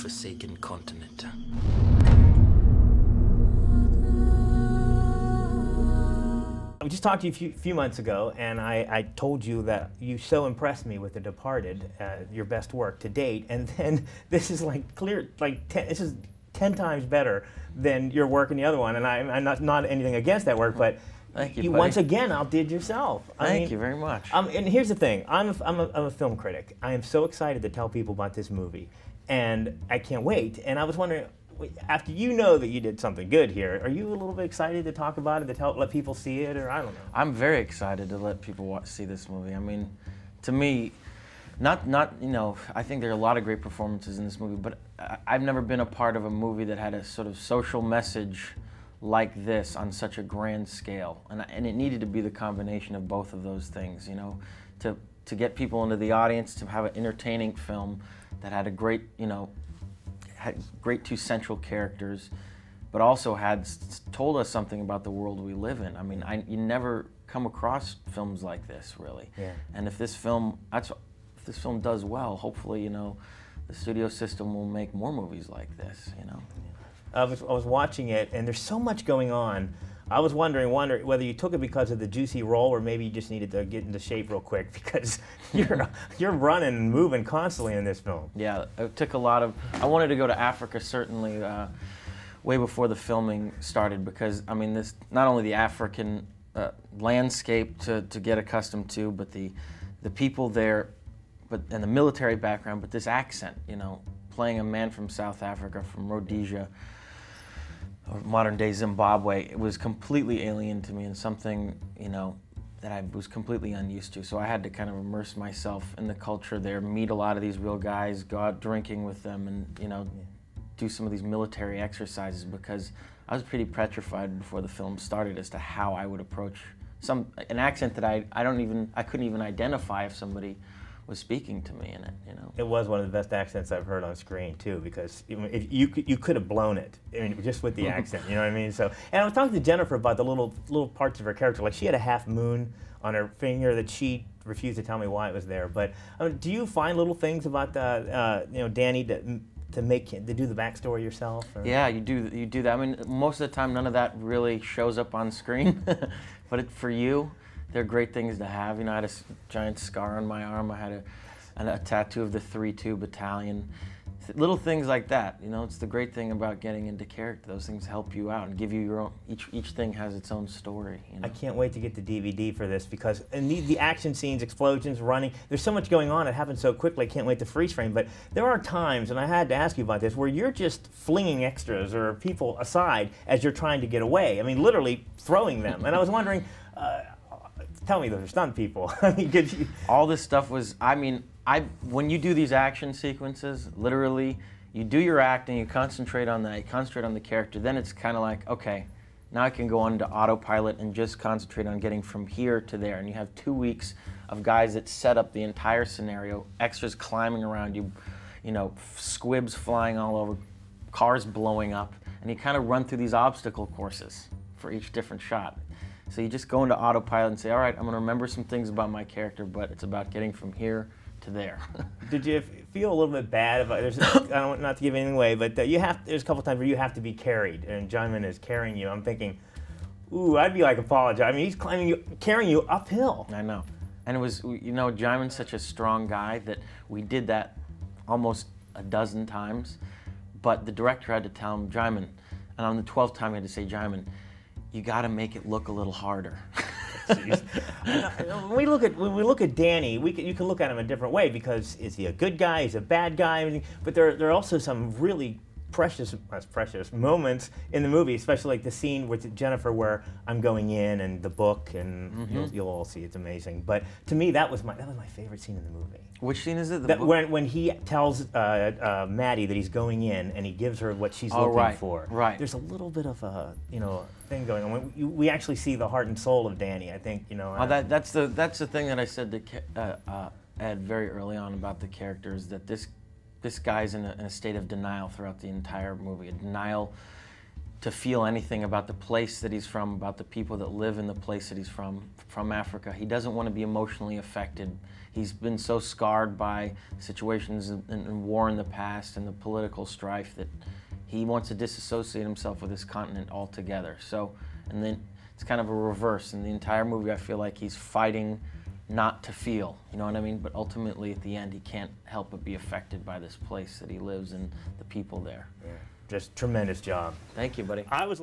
godforsaken continent. I just talked to you a few months ago, and I told you that you so impressed me with The Departed, your best work to date, and then this is this is 10 times better than your work in the other one, and I'm not anything against that work, but Thank you, you buddy. once again outdid yourself. Thank you very much. And here's the thing, I'm a film critic. I am so excited to tell people about this movie, and I can't wait, and I was wondering, after you know that you did something good here, are you a little bit excited to talk about it, to let people see it, or I don't know? I'm very excited to let people see this movie. I mean, to me, you know, I think there are a lot of great performances in this movie, but I've never been a part of a movie that had a sort of social message like this on such a grand scale, and it needed to be the combination of both of those things, you know, to get people into the audience, to have an entertaining film that had a great, you know, had great two central characters, but also had told us something about the world we live in. I mean, you never come across films like this, really. Yeah. And if this film does well, hopefully, you know, the studio system will make more movies like this, you know. I was watching it, and there's so much going on. I was wondering whether you took it because of the juicy role, or maybe you just needed to get into shape real quick, because you're running and moving constantly in this film. Yeah, it took a lot of. I wanted to go to Africa certainly way before the filming started, because I mean, this not only the African landscape to get accustomed to, but the people there, and the military background, but this accent, you know, playing a man from South Africa, from Rhodesia, or modern-day Zimbabwe, it was completely alien to me, and something, you know, that I was completely unused to. So I had to kind of immerse myself in the culture there, meet a lot of these real guys, go out drinking with them, and, you know, do some of these military exercises, because I was pretty petrified before the film started as to how I would approach an accent that I couldn't even identify if somebody was speaking to me in it, you know. It was one of the best accents I've heard on screen too, because you could have blown it, I mean, just with the accent, you know what I mean? So, and I was talking to Jennifer about the little parts of her character, like she had a half moon on her finger that she refused to tell me why it was there. But do you find little things about you know, Danny to do the backstory yourself? Or? Yeah, you do that. I mean, most of the time, none of that really shows up on screen, but for you, they're great things to have. You know, I had a giant scar on my arm. I had a tattoo of the 3-2 battalion. Little things like that. You know, it's the great thing about getting into character. Those things help you out and give you your own. Each thing has its own story. You know? I can't wait to get the DVD for this, because the action scenes, explosions, running. There's so much going on. It happens so quickly. I can't wait to freeze frame. But there are times, and I had to ask you about this, where you're just flinging extras or people aside as you're trying to get away. I mean, literally throwing them. And I was wondering. Tell me those are stunt people. I mean, all this stuff was, I mean, when you do these action sequences, literally, you do your acting, you concentrate on that, you concentrate on the character, then it's kind of like, okay, now I can go on to autopilot and just concentrate on getting from here to there. And you have 2 weeks of guys that set up the entire scenario, extras climbing around you, you know, squibs flying all over, cars blowing up, and you kind of run through these obstacle courses for each different shot. So you just go into autopilot and say, all right, I'm going to remember some things about my character, but it's about getting from here to there. Did you feel a little bit bad about I don't want not to give anything away, but there's a couple times where you have to be carried, and John is carrying you. I'm thinking, ooh, I'd be like, apologize. I mean, he's climbing you, carrying you uphill. I know. And it was, you know, Jaimin's such a strong guy that we did that almost a dozen times, but the director had to tell him, Jaimin, and on the 12th time he had to say, Jaimin, you got to make it look a little harder. When we look at Danny, you can look at him a different way, because is he a good guy? Is he a bad guy? But there are also some really precious moments in the movie, especially like the scene with Jennifer where I'm going in, and the book, and you'll all see it's amazing. But to me, that was my favorite scene in the movie. Which scene is it? When he tells Maddie that he's going in, and he gives her what she's looking for. Right. There's a little bit of a thing going on. We actually see the heart and soul of Danny. I think that's the thing that I said to Ed very early on about the characters, that this guy's in a state of denial throughout the entire movie, a denial to feel anything about the place that he's from, about the people that live in the place that he's from Africa. He doesn't want to be emotionally affected. he's been so scarred by situations in war in the past and the political strife that he wants to disassociate himself with this continent altogether. So, and then it's kind of a reverse. In the entire movie, I feel like he's fighting not to feel, you know what I mean? But ultimately, at the end, he can't help but be affected by this place that he lives and the people there. Yeah. Just tremendous job. Thank you, buddy. I was